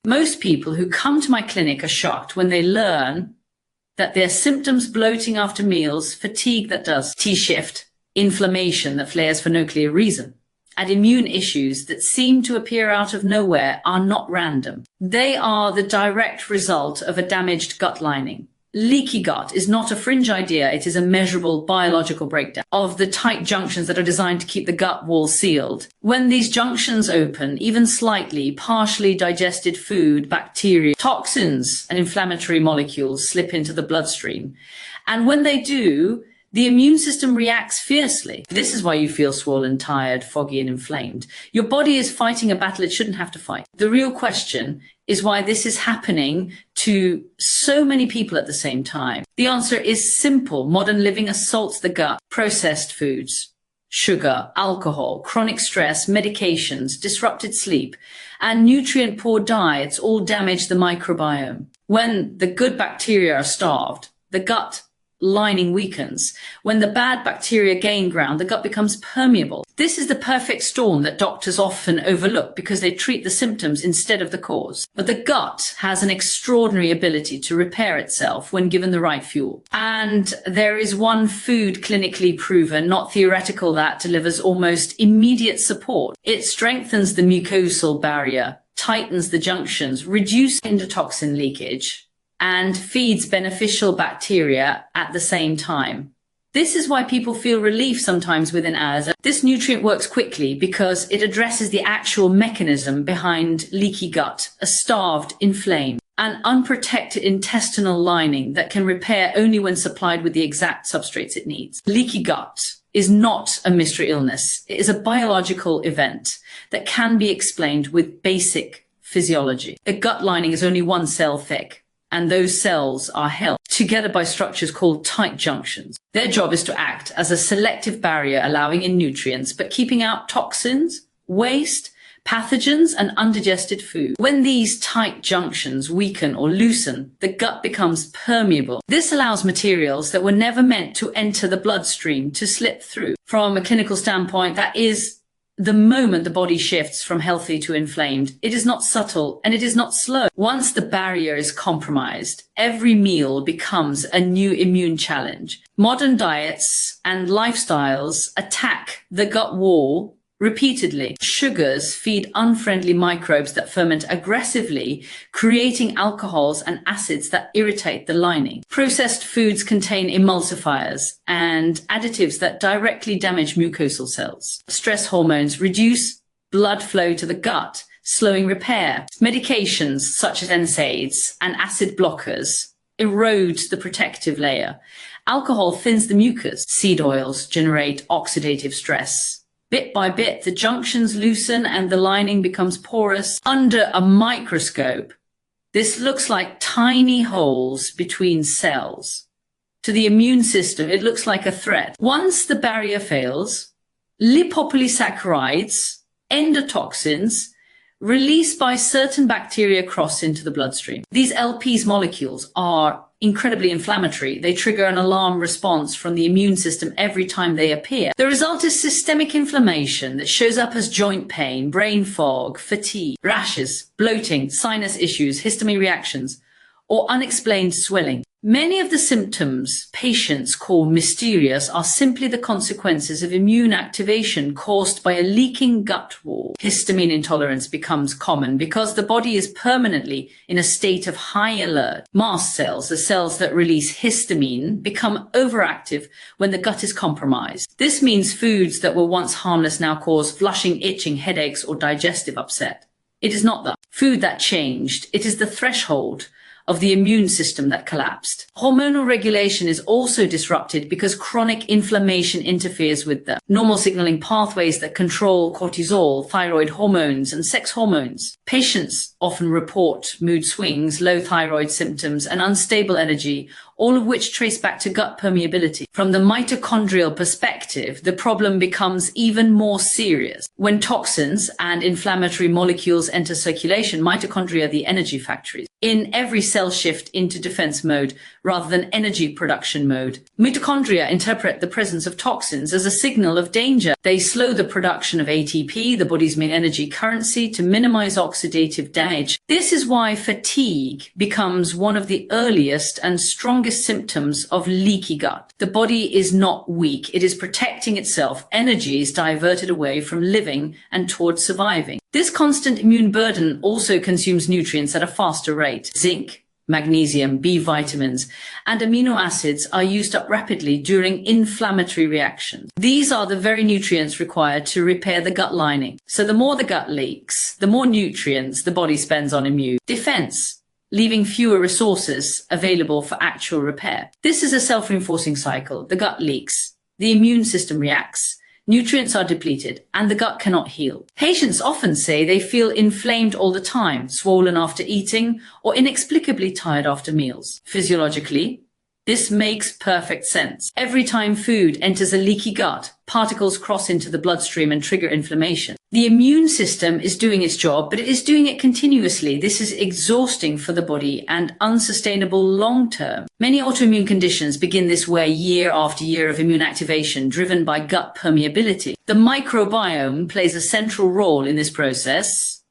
Most people who come to my clinic are shocked when they learn that their symptoms, bloating after meals, fatigue that does T-shift, inflammation that flares for no clear reason, and immune issues that seem to appear out of nowhere are not random. They are the direct result of a damaged gut lining. Leaky gut is not a fringe idea, it is a measurable biological breakdown of the tight junctions that are designed to keep the gut wall sealed. When these junctions open, even slightly, partially digested food, bacteria, toxins, and inflammatory molecules slip into the bloodstream. And when they do, the immune system reacts fiercely. This is why you feel swollen, tired, foggy, and inflamed. Your body is fighting a battle it shouldn't have to fight. The real question is why this is happening to so many people at the same time. The answer is simple. Modern living assaults the gut. Processed foods, sugar, alcohol, chronic stress, medications, disrupted sleep, and nutrient-poor diets all damage the microbiome. When the good bacteria are starved, the gut lining weakens. When the bad bacteria gain ground, the gut becomes permeable. This is the perfect storm that doctors often overlook because they treat the symptoms instead of the cause. But the gut has an extraordinary ability to repair itself when given the right fuel. And there is one food clinically proven, not theoretical, that delivers almost immediate support. It strengthens the mucosal barrier, tightens the junctions, reduces endotoxin leakage, and feeds beneficial bacteria at the same time. This is why people feel relief sometimes within hours. This nutrient works quickly because it addresses the actual mechanism behind leaky gut, a starved, inflamed, and unprotected intestinal lining that can repair only when supplied with the exact substrates it needs. Leaky gut is not a mystery illness. It is a biological event that can be explained with basic physiology. A gut lining is only one cell thick, and those cells are held together by structures called tight junctions. Their job is to act as a selective barrier, allowing in nutrients, but keeping out toxins, waste, pathogens, and undigested food. When these tight junctions weaken or loosen, the gut becomes permeable. This allows materials that were never meant to enter the bloodstream to slip through. From a clinical standpoint, that is the moment the body shifts from healthy to inflamed. It is not subtle and it is not slow. Once the barrier is compromised, every meal becomes a new immune challenge. Modern diets and lifestyles attack the gut wall repeatedly. Sugars feed unfriendly microbes that ferment aggressively, creating alcohols and acids that irritate the lining. Processed foods contain emulsifiers and additives that directly damage mucosal cells. Stress hormones reduce blood flow to the gut, slowing repair. Medications such as NSAIDs and acid blockers erode the protective layer. Alcohol thins the mucus. Seed oils generate oxidative stress. Bit by bit, the junctions loosen and the lining becomes porous. Under a microscope, this looks like tiny holes between cells. To the immune system, it looks like a threat. Once the barrier fails, lipopolysaccharides, endotoxins, released by certain bacteria cross into the bloodstream. These LPs molecules are incredibly inflammatory. They trigger an alarm response from the immune system every time they appear. The result is systemic inflammation that shows up as joint pain, brain fog, fatigue, rashes, bloating, sinus issues, histamine reactions, or unexplained swelling. Many of the symptoms patients call mysterious are simply the consequences of immune activation caused by a leaking gut wall. Histamine intolerance becomes common because the body is permanently in a state of high alert. Mast cells, the cells that release histamine, become overactive when the gut is compromised. This means foods that were once harmless now cause flushing, itching, headaches, or digestive upset. It is not the food that changed. It is the threshold of the immune system that collapsed. Hormonal regulation is also disrupted because chronic inflammation interferes with the normal signaling pathways that control cortisol, thyroid hormones, and sex hormones. Patients often report mood swings, low thyroid symptoms, and unstable energy, all of which trace back to gut permeability. From the mitochondrial perspective, the problem becomes even more serious. When toxins and inflammatory molecules enter circulation, mitochondria are the energy factories. In every cell shift into defense mode rather than energy production mode, mitochondria interpret the presence of toxins as a signal of danger. They slow the production of ATP, the body's main energy currency, to minimize oxidative damage. This is why fatigue becomes one of the earliest and strongest symptoms of leaky gut. The body is not weak. It is protecting itself. Energy is diverted away from living and towards surviving. This constant immune burden also consumes nutrients at a faster rate. Zinc, magnesium, B vitamins, and amino acids are used up rapidly during inflammatory reactions. These are the very nutrients required to repair the gut lining. So the more the gut leaks, the more nutrients the body spends on immune defense, leaving fewer resources available for actual repair. This is a self-reinforcing cycle. The gut leaks, the immune system reacts, nutrients are depleted, and the gut cannot heal. Patients often say they feel inflamed all the time, swollen after eating, or inexplicably tired after meals. Physiologically, this makes perfect sense. Every time food enters a leaky gut, particles cross into the bloodstream and trigger inflammation. The immune system is doing its job, but it is doing it continuously. This is exhausting for the body and unsustainable long term. Many autoimmune conditions begin this way year after year of immune activation, driven by gut permeability. The microbiome plays a central role in this process.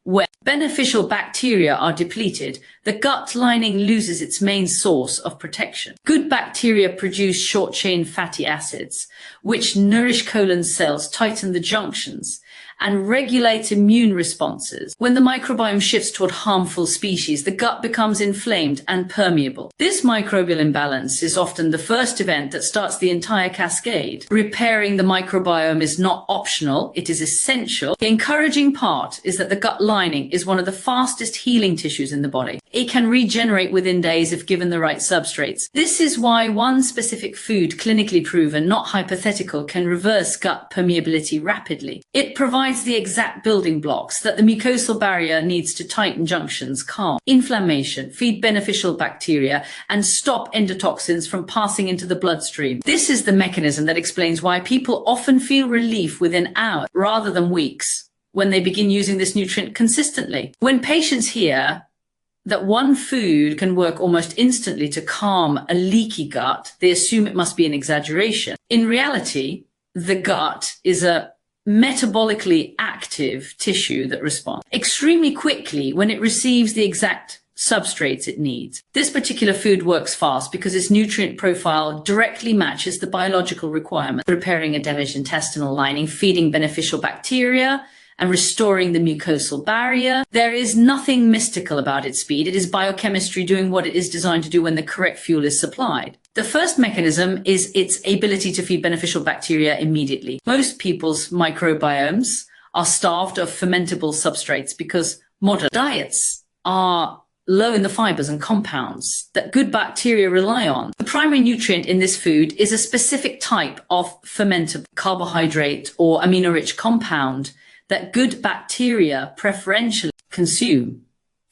When beneficial bacteria are depleted, the gut lining loses its main source of protection. Good bacteria produce short-chain fatty acids, which nourish colon cells, tighten the junctions, and regulate immune responses. When the microbiome shifts toward harmful species, the gut becomes inflamed and permeable. This microbial imbalance is often the first event that starts the entire cascade. Repairing the microbiome is not optional, it is essential. The encouraging part is that the gut lining is one of the fastest healing tissues in the body. It can regenerate within days if given the right substrates. This is why one specific food, clinically proven, not hypothetical, can reverse gut permeability rapidly. It provides the exact building blocks that the mucosal barrier needs to tighten junctions, calm inflammation, feed beneficial bacteria, and stop endotoxins from passing into the bloodstream. This is the mechanism that explains why people often feel relief within hours rather than weeks when they begin using this nutrient consistently. When patients hear that one food can work almost instantly to calm a leaky gut, they assume it must be an exaggeration. In reality, the gut is a metabolically active tissue that responds extremely quickly when it receives the exact substrates it needs. This particular food works fast because its nutrient profile directly matches the biological requirement, repairing a damaged intestinal lining, feeding beneficial bacteria, and restoring the mucosal barrier. There is nothing mystical about its speed. It is biochemistry doing what it is designed to do when the correct fuel is supplied. The first mechanism is its ability to feed beneficial bacteria immediately. Most people's microbiomes are starved of fermentable substrates because modern diets are low in the fibers and compounds that good bacteria rely on. The primary nutrient in this food is a specific type of fermentable carbohydrate or amino-rich compound that good bacteria preferentially consume.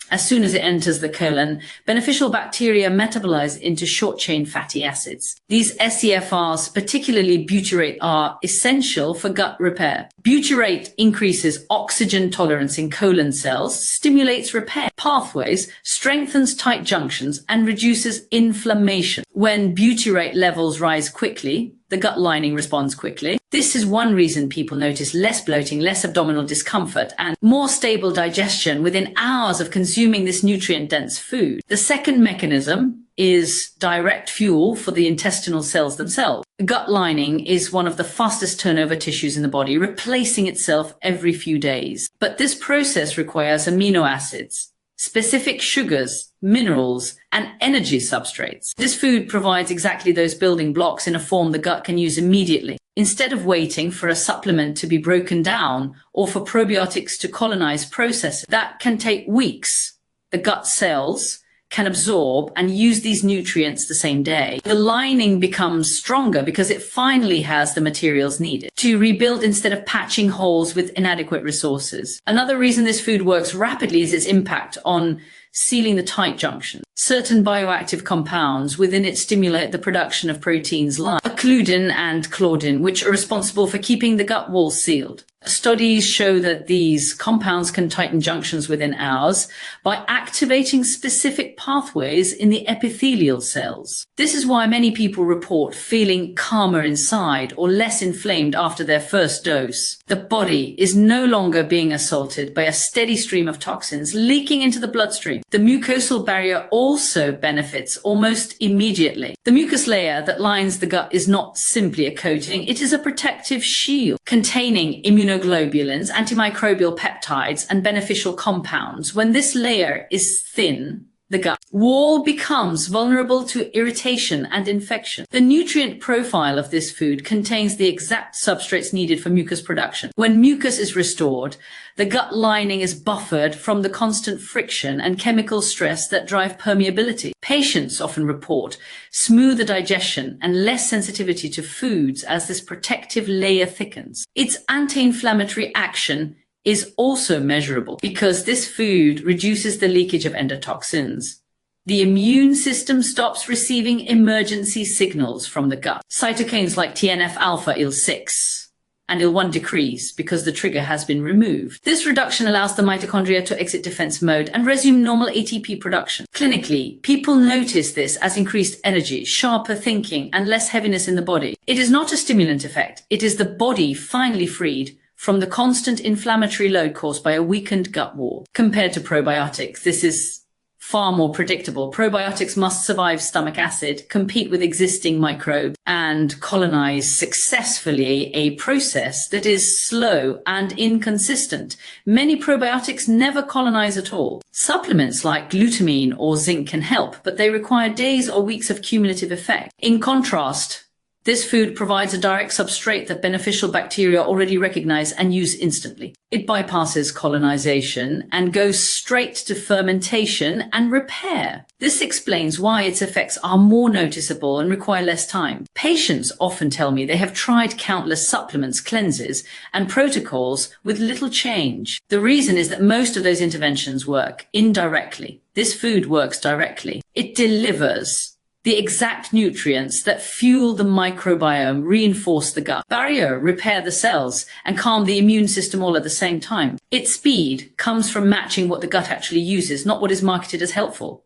As soon as it enters the colon, beneficial bacteria metabolize into short-chain fatty acids. These SEFRs, particularly butyrate, are essential for gut repair. Butyrate increases oxygen tolerance in colon cells, stimulates repair pathways, strengthens tight junctions, and reduces inflammation. When butyrate levels rise quickly, the gut lining responds quickly. This is one reason people notice less bloating, less abdominal discomfort, and more stable digestion within hours of consuming this nutrient-dense food. The second mechanism is direct fuel for the intestinal cells themselves. The gut lining is one of the fastest turnover tissues in the body, replacing itself every few days. But this process requires amino acids, specific sugars, minerals, and energy substrates. This food provides exactly those building blocks in a form the gut can use immediately. Instead of waiting for a supplement to be broken down or for probiotics to colonize processes that can take weeks, the gut cells can absorb and use these nutrients the same day. The lining becomes stronger because it finally has the materials needed to rebuild instead of patching holes with inadequate resources. Another reason this food works rapidly is its impact on sealing the tight junction. Certain bioactive compounds within it stimulate the production of proteins like occludin and claudin, which are responsible for keeping the gut wall sealed. Studies show that these compounds can tighten junctions within hours by activating specific pathways in the epithelial cells. This is why many people report feeling calmer inside or less inflamed after their first dose. The body is no longer being assaulted by a steady stream of toxins leaking into the bloodstream. The mucosal barrier also benefits almost immediately. The mucus layer that lines the gut is not simply a coating, it is a protective shield containing immunoglobulins, antimicrobial peptides, and beneficial compounds. When this layer is thin, the gut wall becomes vulnerable to irritation and infection. The nutrient profile of this food contains the exact substrates needed for mucus production. When mucus is restored, the gut lining is buffered from the constant friction and chemical stress that drive permeability. Patients often report smoother digestion and less sensitivity to foods as this protective layer thickens. Its anti-inflammatory action is also measurable because this food reduces the leakage of endotoxins. The immune system stops receiving emergency signals from the gut. Cytokines like TNF-alpha, IL-6, and IL-1 decrease because the trigger has been removed. This reduction allows the mitochondria to exit defense mode and resume normal ATP production. Clinically, people notice this as increased energy, sharper thinking, and less heaviness in the body. It is not a stimulant effect. It is the body finally freed from the constant inflammatory load caused by a weakened gut wall. Compared to probiotics, this is far more predictable. Probiotics must survive stomach acid, compete with existing microbes, and colonize successfully a process that is slow and inconsistent. Many probiotics never colonize at all. Supplements like glutamine or zinc can help, but they require days or weeks of cumulative effect. In contrast, this food provides a direct substrate that beneficial bacteria already recognize and use instantly. It bypasses colonization and goes straight to fermentation and repair. This explains why its effects are more noticeable and require less time. Patients often tell me they have tried countless supplements, cleanses, and protocols with little change. The reason is that most of those interventions work indirectly. This food works directly. It delivers the exact nutrients that fuel the microbiome, reinforce the gut barrier, repair the cells, and calm the immune system all at the same time. Its speed comes from matching what the gut actually uses, not what is marketed as helpful.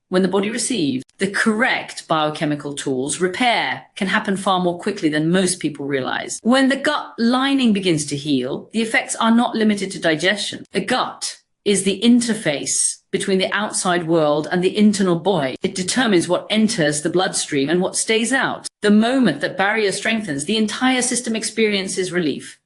When the body receives the correct biochemical tools, repair can happen far more quickly than most people realize. When the gut lining begins to heal, the effects are not limited to digestion. The gut is the interface between the outside world and the internal body. It determines what enters the bloodstream and what stays out. The moment that barrier strengthens, the entire system experiences relief.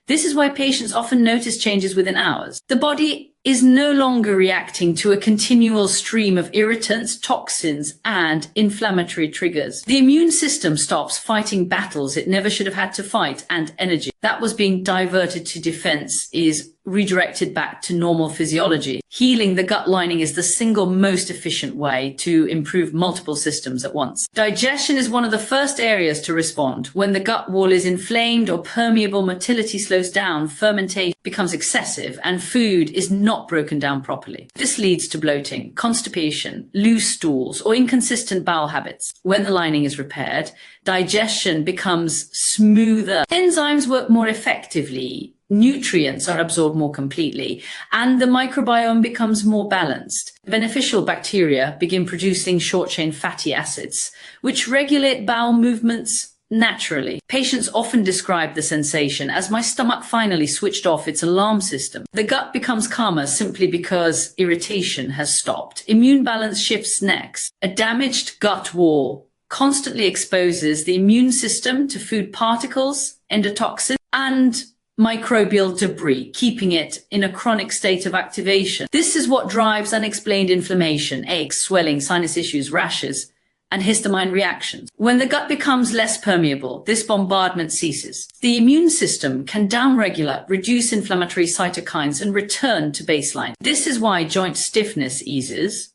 This is why patients often notice changes within hours. The body is no longer reacting to a continual stream of irritants, toxins, and inflammatory triggers. The immune system stops fighting battles it never should have had to fight, and energy that was being diverted to defense is redirected back to normal physiology. Healing the gut lining is the single most efficient way to improve multiple systems at once. Digestion is one of the first areas to respond. When the gut wall is inflamed or permeable, motility slows down, fermentation becomes excessive, and food is not broken down properly. This leads to bloating, constipation, loose stools, or inconsistent bowel habits. When the lining is repaired, digestion becomes smoother. Enzymes work more effectively, nutrients are absorbed more completely, and the microbiome becomes more balanced. Beneficial bacteria begin producing short-chain fatty acids, which regulate bowel movements naturally. Patients often describe the sensation as my stomach finally switched off its alarm system. The gut becomes calmer simply because irritation has stopped. Immune balance shifts next. A damaged gut wall constantly exposes the immune system to food particles, endotoxins, and microbial debris, keeping it in a chronic state of activation. This is what drives unexplained inflammation, aches, swelling, sinus issues, rashes, and histamine reactions. When the gut becomes less permeable, this bombardment ceases. The immune system can downregulate, reduce inflammatory cytokines, and return to baseline. This is why joint stiffness eases,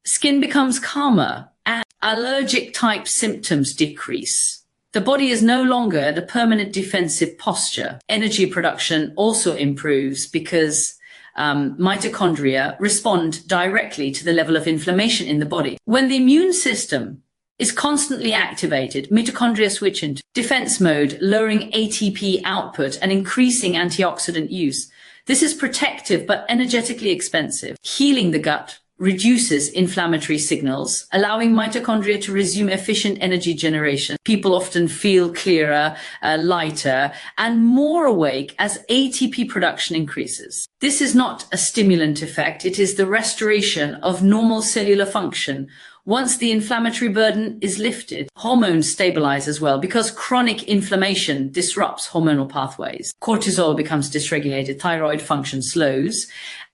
Skin becomes calmer and allergic type symptoms decrease. The body is no longer at a permanent defensive posture. Energy production also improves because mitochondria respond directly to the level of inflammation in the body. When the immune system is constantly activated, mitochondria switch into defense mode, lowering ATP output and increasing antioxidant use. This is protective but energetically expensive. Healing the gut reduces inflammatory signals, allowing mitochondria to resume efficient energy generation. People often feel clearer, lighter, and more awake as ATP production increases. This is not a stimulant effect, it is the restoration of normal cellular function. Once the inflammatory burden is lifted, hormones stabilize as well because chronic inflammation disrupts hormonal pathways. Cortisol becomes dysregulated, thyroid function slows,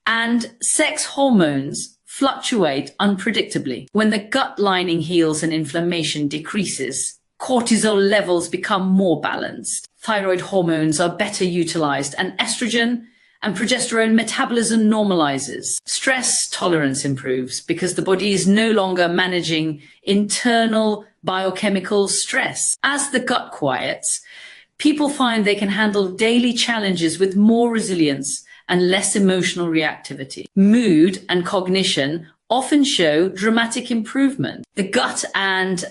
and sex hormones fluctuate unpredictably. When the gut lining heals and inflammation decreases, cortisol levels become more balanced. Thyroid hormones are better utilized, and estrogen and progesterone metabolism normalizes. Stress tolerance improves because the body is no longer managing internal biochemical stress. As the gut quiets, people find they can handle daily challenges with more resilience and less emotional reactivity. Mood and cognition often show dramatic improvement. The gut and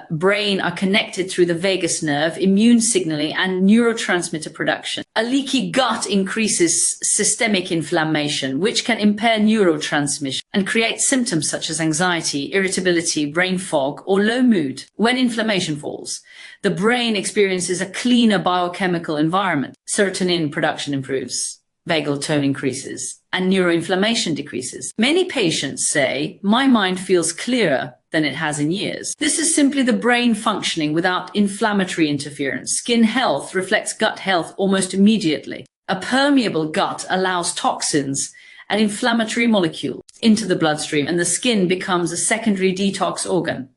brain are connected through the vagus nerve, immune signaling, and neurotransmitter production. A leaky gut increases systemic inflammation, which can impair neurotransmission and create symptoms such as anxiety, irritability, brain fog, or low mood. When inflammation falls, the brain experiences a cleaner biochemical environment. Serotonin production improves, vagal tone increases, and neuroinflammation decreases. Many patients say, "My mind feels clearer than it has in years." This is simply the brain functioning without inflammatory interference. Skin health reflects gut health almost immediately. A permeable gut allows toxins and inflammatory molecules into the bloodstream, and the skin becomes a secondary detox organ.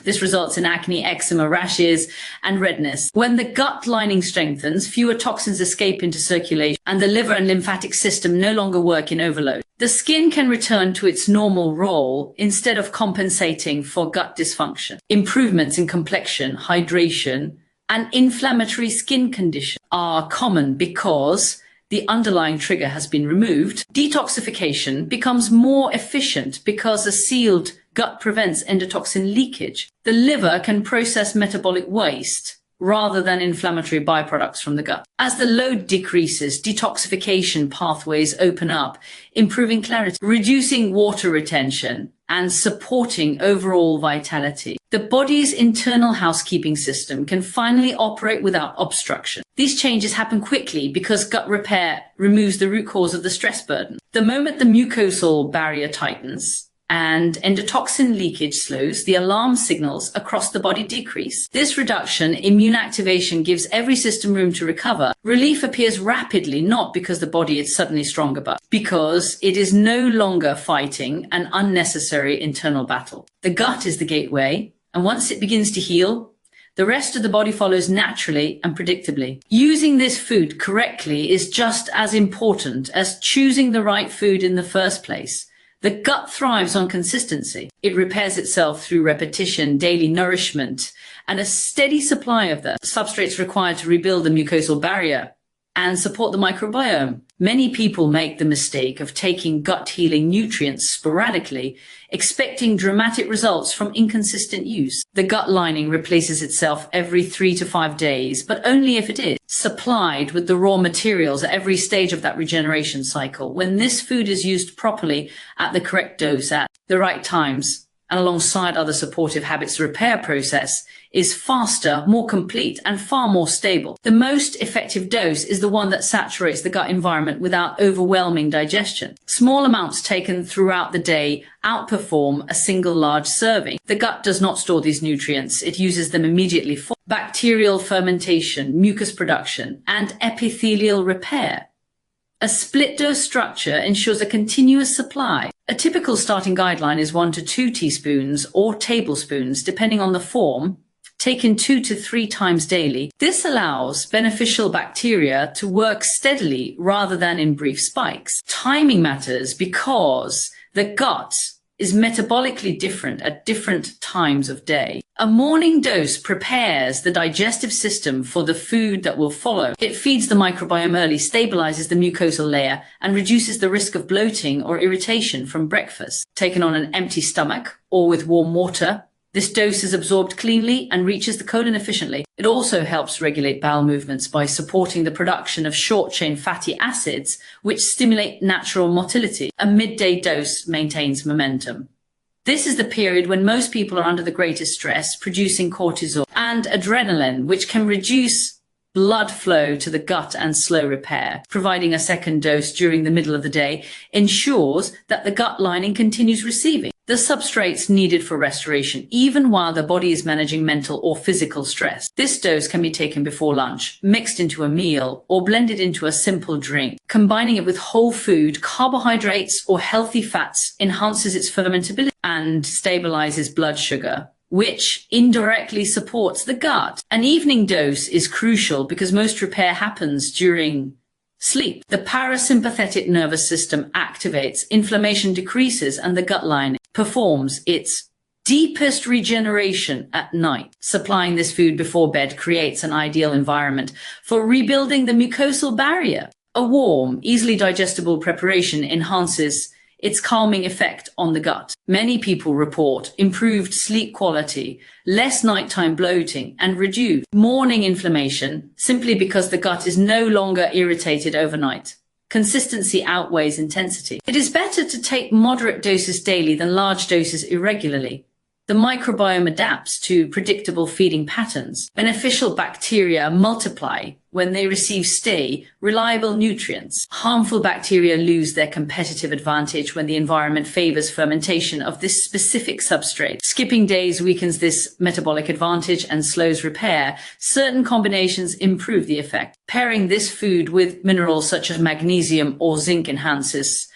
This results in acne, eczema, rashes, and redness. When the gut lining strengthens, fewer toxins escape into circulation, and the liver and lymphatic system no longer work in overload. The skin can return to its normal role instead of compensating for gut dysfunction. Improvements in complexion, hydration, and inflammatory skin condition are common because the underlying trigger has been removed. Detoxification becomes more efficient because a sealed gut prevents endotoxin leakage. The liver can process metabolic waste rather than inflammatory byproducts from the gut. As the load decreases, detoxification pathways open up, improving clarity, reducing water retention, and supporting overall vitality. The body's internal housekeeping system can finally operate without obstruction. These changes happen quickly because gut repair removes the root cause of the stress burden. The moment the mucosal barrier tightens and endotoxin leakage slows, the alarm signals across the body decrease. This reduction, immune activation, gives every system room to recover. Relief appears rapidly, not because the body is suddenly stronger, but because it is no longer fighting an unnecessary internal battle. The gut is the gateway, and once it begins to heal, the rest of the body follows naturally and predictably. Using this food correctly is just as important as choosing the right food in the first place. The gut thrives on consistency. It repairs itself through repetition, daily nourishment, and a steady supply of the substrates required to rebuild the mucosal barrier and support the microbiome. Many people make the mistake of taking gut-healing nutrients sporadically, expecting dramatic results from inconsistent use. The gut lining replaces itself every 3 to 5 days, but only if it is supplied with the raw materials at every stage of that regeneration cycle. When this food is used properly at the correct dose at the right times, and alongside other supportive habits, the repair process is faster, more complete, and far more stable. The most effective dose is the one that saturates the gut environment without overwhelming digestion. Small amounts taken throughout the day outperform a single large serving. The gut does not store these nutrients. It uses them immediately for bacterial fermentation, mucus production, and epithelial repair. A split dose structure ensures a continuous supply. A typical starting guideline is 1 to 2 teaspoons or tablespoons, depending on the form, taken 2 to 3 times daily. This allows beneficial bacteria to work steadily rather than in brief spikes. Timing matters because the gut is metabolically different at different times of day. A morning dose prepares the digestive system for the food that will follow. It feeds the microbiome early, stabilizes the mucosal layer, and reduces the risk of bloating or irritation from breakfast. Taken on an empty stomach or with warm water, this dose is absorbed cleanly and reaches the colon efficiently. It also helps regulate bowel movements by supporting the production of short-chain fatty acids, which stimulate natural motility. A midday dose maintains momentum. This is the period when most people are under the greatest stress, producing cortisol and adrenaline, which can reduce blood flow to the gut and slow repair. Providing a second dose during the middle of the day ensures that the gut lining continues receiving the substrates needed for restoration, even while the body is managing mental or physical stress. This dose can be taken before lunch, mixed into a meal, or blended into a simple drink. Combining it with whole food, carbohydrates, or healthy fats enhances its fermentability and stabilizes blood sugar, which indirectly supports the gut. An evening dose is crucial because most repair happens during sleep. The parasympathetic nervous system activates, inflammation decreases, and the gut lining performs its deepest regeneration at night. Supplying this food before bed creates an ideal environment for rebuilding the mucosal barrier. A warm, easily digestible preparation enhances its calming effect on the gut. Many people report improved sleep quality, less nighttime bloating, and reduced morning inflammation simply because the gut is no longer irritated overnight. Consistency outweighs intensity. It is better to take moderate doses daily than large doses irregularly. The microbiome adapts to predictable feeding patterns. Beneficial bacteria multiply when they receive reliable nutrients. Harmful bacteria lose their competitive advantage when the environment favors fermentation of this specific substrate. Skipping days weakens this metabolic advantage and slows repair. Certain combinations improve the effect. Pairing this food with minerals such as magnesium or zinc enhances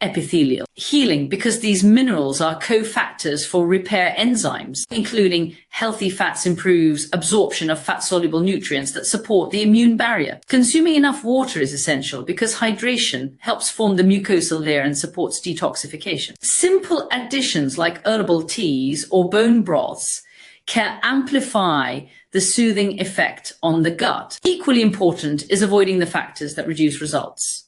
epithelial healing because these minerals are cofactors for repair enzymes. Including healthy fats improves absorption of fat-soluble nutrients that support the immune barrier. Consuming enough water is essential because hydration helps form the mucosal layer and supports detoxification. Simple additions like herbal teas or bone broths can amplify the soothing effect on the gut. Equally important is avoiding the factors that reduce results.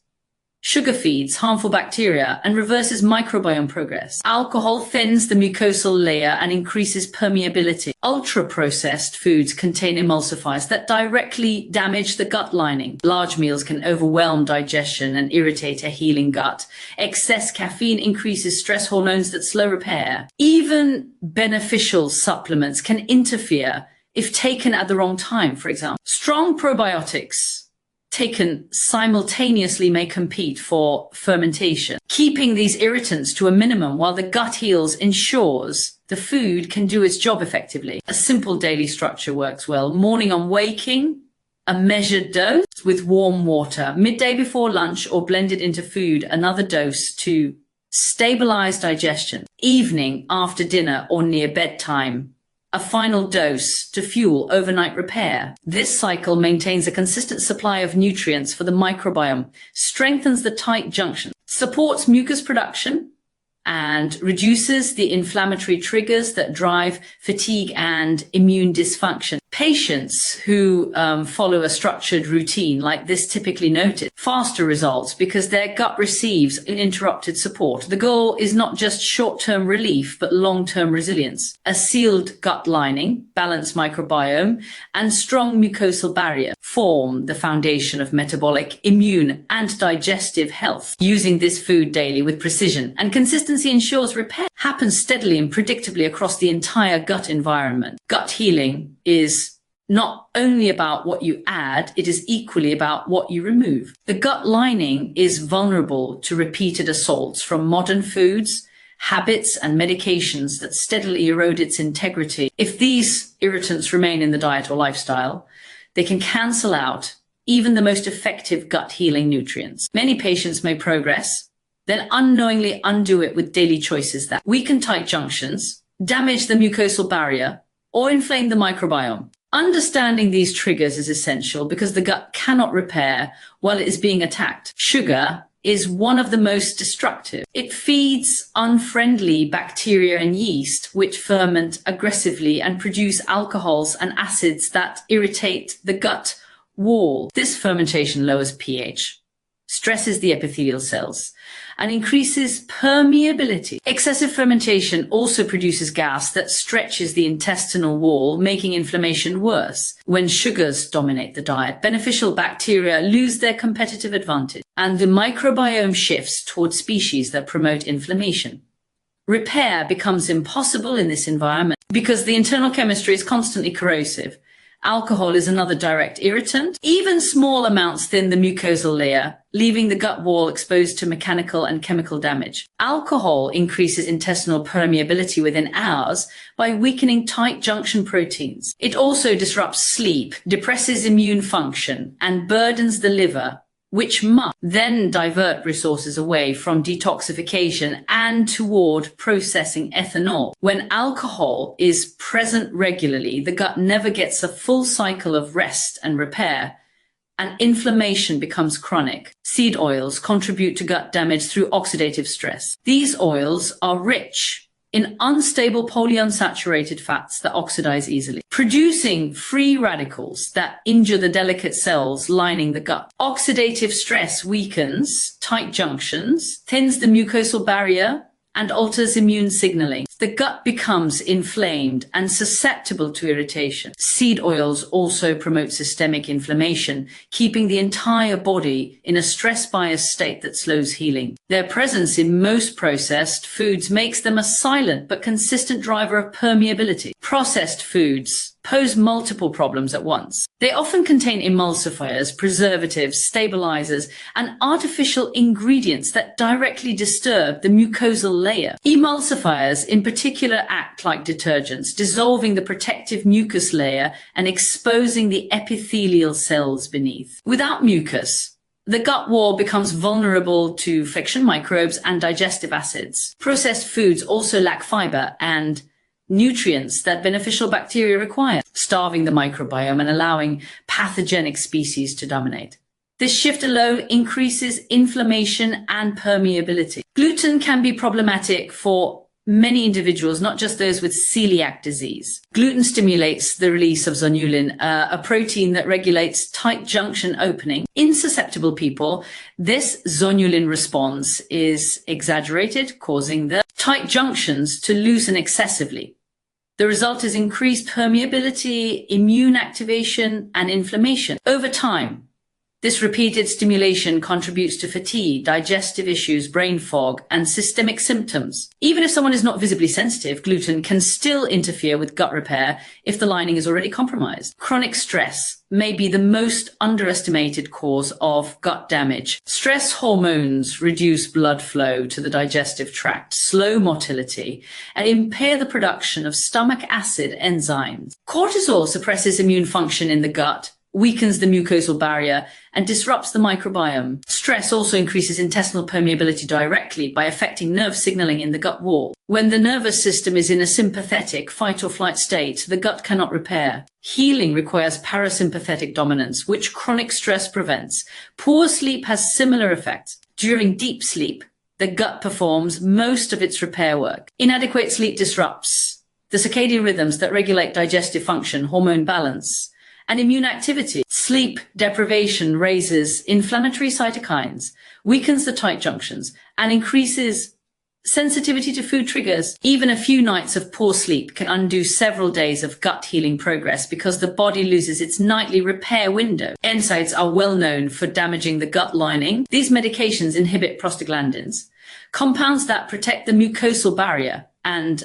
Sugar feeds harmful bacteria and reverses microbiome progress. Alcohol thins the mucosal layer and increases permeability. Ultra-processed foods contain emulsifiers that directly damage the gut lining. Large meals can overwhelm digestion and irritate a healing gut. Excess caffeine increases stress hormones that slow repair. Even beneficial supplements can interfere if taken at the wrong time, for example. Strong probiotics taken simultaneously may compete for fermentation. Keeping these irritants to a minimum while the gut heals ensures the food can do its job effectively. A simple daily structure works well. Morning on waking, a measured dose with warm water. Midday before lunch or blended into food, another dose to stabilize digestion. Evening after dinner or near bedtime, a final dose to fuel overnight repair. This cycle maintains a consistent supply of nutrients for the microbiome, strengthens the tight junction, supports mucus production, and reduces the inflammatory triggers that drive fatigue and immune dysfunction. Patients who follow a structured routine like this typically notice faster results because their gut receives uninterrupted support. The goal is not just short-term relief, but long-term resilience. A sealed gut lining, balanced microbiome, and strong mucosal barrier form the foundation of metabolic, immune, and digestive health. Using this food daily with precision and consistency ensures repair happens steadily and predictably across the entire gut environment. Gut healing is not only about what you add, it is equally about what you remove. The gut lining is vulnerable to repeated assaults from modern foods, habits, and medications that steadily erode its integrity. If these irritants remain in the diet or lifestyle, they can cancel out even the most effective gut healing nutrients. Many patients may progress, then unknowingly undo it with daily choices that weaken tight junctions, damage the mucosal barrier, or inflame the microbiome. Understanding these triggers is essential because the gut cannot repair while it is being attacked. Sugar is one of the most destructive. It feeds unfriendly bacteria and yeast, which ferment aggressively and produce alcohols and acids that irritate the gut wall. This fermentation lowers pH, stresses the epithelial cells, and increases permeability. Excessive fermentation also produces gas that stretches the intestinal wall, making inflammation worse. When sugars dominate the diet, beneficial bacteria lose their competitive advantage, and the microbiome shifts toward species that promote inflammation. Repair becomes impossible in this environment because the internal chemistry is constantly corrosive. Alcohol is another direct irritant. Even small amounts thin the mucosal layer, leaving the gut wall exposed to mechanical and chemical damage. Alcohol increases intestinal permeability within hours by weakening tight junction proteins. It also disrupts sleep, depresses immune function, and burdens the liver, which must then divert resources away from detoxification and toward processing ethanol. When alcohol is present regularly, the gut never gets a full cycle of rest and repair, and inflammation becomes chronic. Seed oils contribute to gut damage through oxidative stress. These oils are rich in unstable polyunsaturated fats that oxidize easily, producing free radicals that injure the delicate cells lining the gut. Oxidative stress weakens tight junctions, thins the mucosal barrier, and alters immune signaling. The gut becomes inflamed and susceptible to irritation. Seed oils also promote systemic inflammation, keeping the entire body in a stress-biased state that slows healing. Their presence in most processed foods makes them a silent but consistent driver of permeability. Processed foods pose multiple problems at once. They often contain emulsifiers, preservatives, stabilizers, and artificial ingredients that directly disturb the mucosal layer. Emulsifiers in particular act like detergents, dissolving the protective mucus layer and exposing the epithelial cells beneath. Without mucus, the gut wall becomes vulnerable to friction microbes and digestive acids. Processed foods also lack fiber and nutrients that beneficial bacteria require, starving the microbiome and allowing pathogenic species to dominate. This shift alone increases inflammation and permeability. Gluten can be problematic for many individuals, not just those with celiac disease. Gluten stimulates the release of zonulin, a protein that regulates tight junction opening. In susceptible people, this zonulin response is exaggerated, causing the tight junctions to loosen excessively. The result is increased permeability, immune activation, and inflammation. Over time, this repeated stimulation contributes to fatigue, digestive issues, brain fog, and systemic symptoms. Even if someone is not visibly sensitive, gluten can still interfere with gut repair if the lining is already compromised. Chronic stress may be the most underestimated cause of gut damage. Stress hormones reduce blood flow to the digestive tract, slow motility, and impair the production of stomach acid enzymes. Cortisol suppresses immune function in the gut, weakens the mucosal barrier, and disrupts the microbiome. Stress also increases intestinal permeability directly by affecting nerve signaling in the gut wall. When the nervous system is in a sympathetic fight-or-flight state, the gut cannot repair. Healing requires parasympathetic dominance, which chronic stress prevents. Poor sleep has similar effects. During deep sleep, the gut performs most of its repair work. Inadequate sleep disrupts the circadian rhythms that regulate digestive function, hormone balance, and immune activity. Sleep deprivation raises inflammatory cytokines, weakens the tight junctions, and increases sensitivity to food triggers. Even a few nights of poor sleep can undo several days of gut healing progress because the body loses its nightly repair window. NSAIDs are well known for damaging the gut lining. These medications inhibit prostaglandins, compounds that protect the mucosal barrier and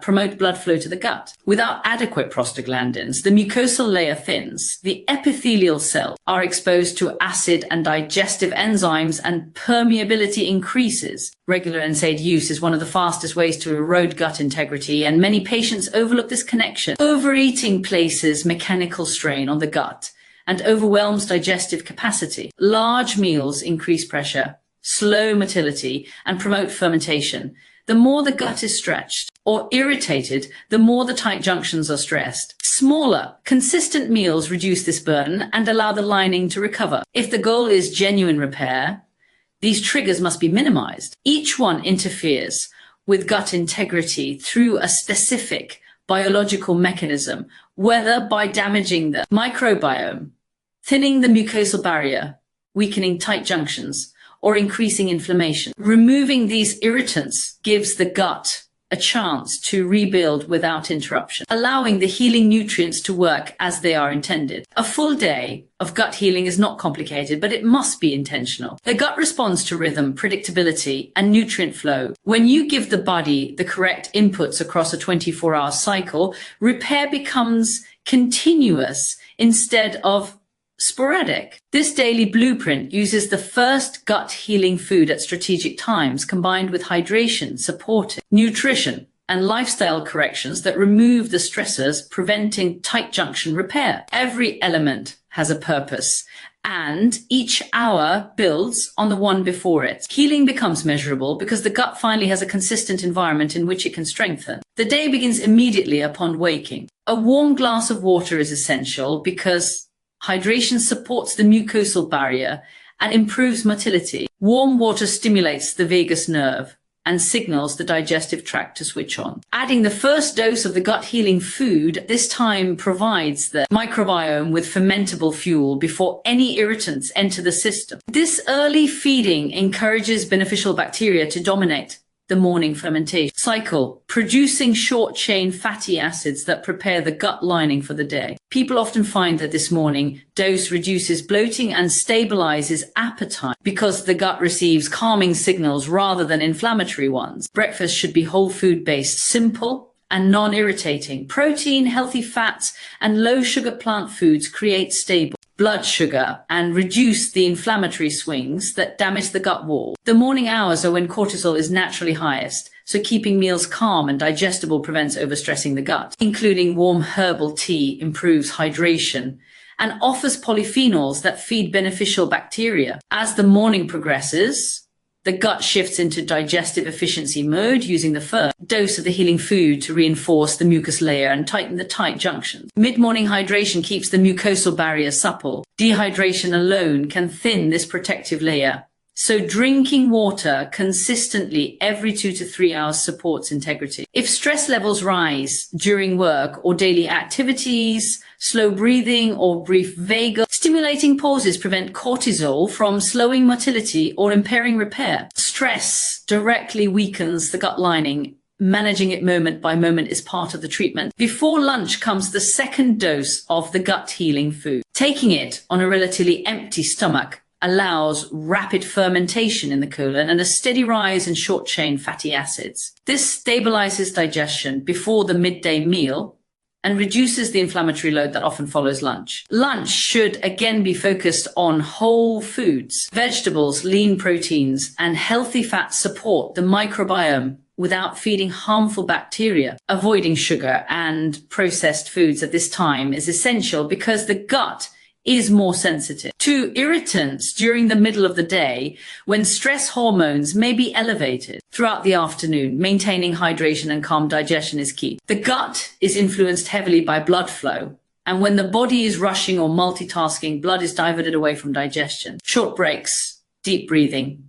promote blood flow to the gut. Without adequate prostaglandins, the mucosal layer thins, the epithelial cells are exposed to acid and digestive enzymes, and permeability increases. Regular NSAID use is one of the fastest ways to erode gut integrity, and many patients overlook this connection. Overeating places mechanical strain on the gut and overwhelms digestive capacity. Large meals increase pressure, slow motility, and promote fermentation. The more the gut is stretched or irritated, the more the tight junctions are stressed. Smaller, consistent meals reduce this burden and allow the lining to recover. If the goal is genuine repair, these triggers must be minimized. Each one interferes with gut integrity through a specific biological mechanism, whether by damaging the microbiome, thinning the mucosal barrier, weakening tight junctions, or increasing inflammation. Removing these irritants gives the gut a chance to rebuild without interruption, allowing the healing nutrients to work as they are intended. A full day of gut healing is not complicated, but it must be intentional. The gut responds to rhythm, predictability, and nutrient flow. When you give the body the correct inputs across a 24-hour cycle, repair becomes continuous instead of sporadic. This daily blueprint uses the first gut healing food at strategic times, combined with hydration, supportive nutrition, and lifestyle corrections that remove the stressors, preventing tight junction repair. Every element has a purpose, and each hour builds on the one before it. Healing becomes measurable because the gut finally has a consistent environment in which it can strengthen. The day begins immediately upon waking. A warm glass of water is essential because hydration supports the mucosal barrier and improves motility. Warm water stimulates the vagus nerve and signals the digestive tract to switch on. Adding the first dose of the gut healing food this time provides the microbiome with fermentable fuel before any irritants enter the system. This early feeding encourages beneficial bacteria to dominate the morning fermentation cycle, producing short-chain fatty acids that prepare the gut lining for the day. People often find that this morning dose reduces bloating and stabilizes appetite because the gut receives calming signals rather than inflammatory ones. Breakfast should be whole food based, simple and non-irritating. Protein, healthy fats, and low-sugar plant foods create stable blood sugar and reduce the inflammatory swings that damage the gut wall. The morning hours are when cortisol is naturally highest, so keeping meals calm and digestible prevents overstressing the gut. Including warm herbal tea improves hydration and offers polyphenols that feed beneficial bacteria. As the morning progresses, the gut shifts into digestive efficiency mode, using the first dose of the healing food to reinforce the mucus layer and tighten the tight junctions. Mid-morning hydration keeps the mucosal barrier supple. Dehydration alone can thin this protective layer, so drinking water consistently every 2 to 3 hours supports integrity. If stress levels rise during work or daily activities, slow breathing or brief vagal stimulating pauses prevent cortisol from slowing motility or impairing repair. Stress directly weakens the gut lining. Managing it moment by moment is part of the treatment. Before lunch comes the second dose of the gut healing food. Taking it on a relatively empty stomach allows rapid fermentation in the colon and a steady rise in short-chain fatty acids. This stabilizes digestion before the midday meal and reduces the inflammatory load that often follows lunch. Lunch should again be focused on whole foods. Vegetables, lean proteins, and healthy fats support the microbiome without feeding harmful bacteria. Avoiding sugar and processed foods at this time is essential because the gut is more sensitive to irritants during the middle of the day when stress hormones may be elevated. Throughout the afternoon, maintaining hydration and calm digestion is key. The gut is influenced heavily by blood flow, and when the body is rushing or multitasking, blood is diverted away from digestion. Short breaks, deep breathing,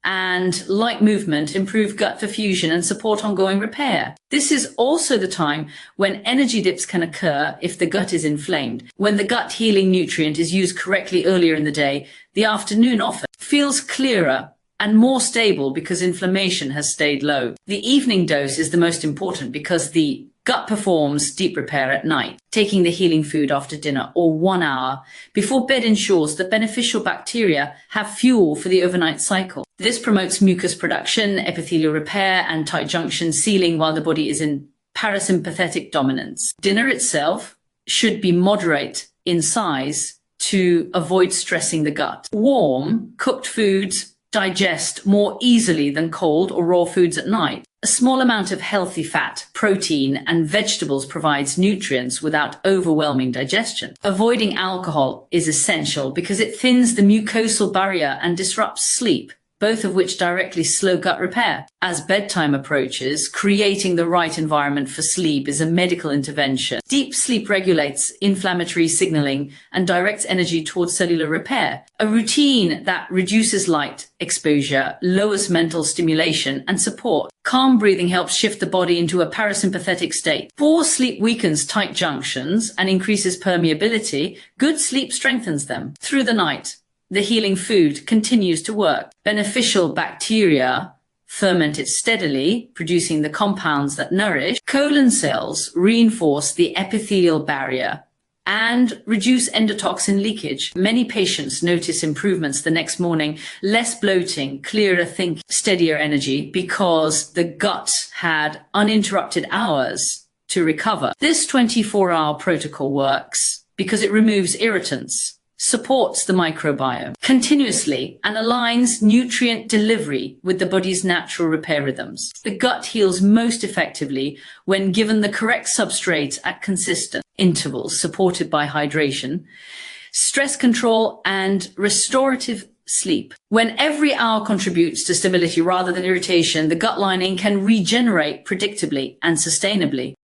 and light movement improve gut diffusion and support ongoing repair. This is also the time when energy dips can occur if the gut is inflamed. When the gut healing nutrient is used correctly earlier in the day, the afternoon often feels clearer and more stable because inflammation has stayed low. The evening dose is the most important because the gut performs deep repair at night. Taking the healing food after dinner or 1 hour before bed ensures that beneficial bacteria have fuel for the overnight cycle. This promotes mucus production, epithelial repair, and tight junction sealing while the body is in parasympathetic dominance. Dinner itself should be moderate in size to avoid stressing the gut. Warm, cooked foods digest more easily than cold or raw foods at night. A small amount of healthy fat, protein, and vegetables provides nutrients without overwhelming digestion. Avoiding alcohol is essential because it thins the mucosal barrier and disrupts sleep. both of which directly slow gut repair. As bedtime approaches, creating the right environment for sleep is a medical intervention. Deep sleep regulates inflammatory signaling and directs energy towards cellular repair. A routine that reduces light exposure, lowers mental stimulation and support. Calm breathing helps shift the body into a parasympathetic state. Poor sleep weakens tight junctions and increases permeability. Good sleep strengthens them. Through the night, the healing food continues to work. Beneficial bacteria ferment it steadily, producing the compounds that nourish. Colon cells reinforce the epithelial barrier and reduce endotoxin leakage. Many patients notice improvements the next morning, less bloating, clearer thinking, steadier energy, because the gut had uninterrupted hours to recover. This 24-hour protocol works because it removes irritants, supports the microbiome continuously, and aligns nutrient delivery with the body's natural repair rhythms. The gut heals most effectively when given the correct substrate at consistent intervals, supported by hydration, stress control, and restorative sleep. When every hour contributes to stability rather than irritation, the gut lining can regenerate predictably and sustainably.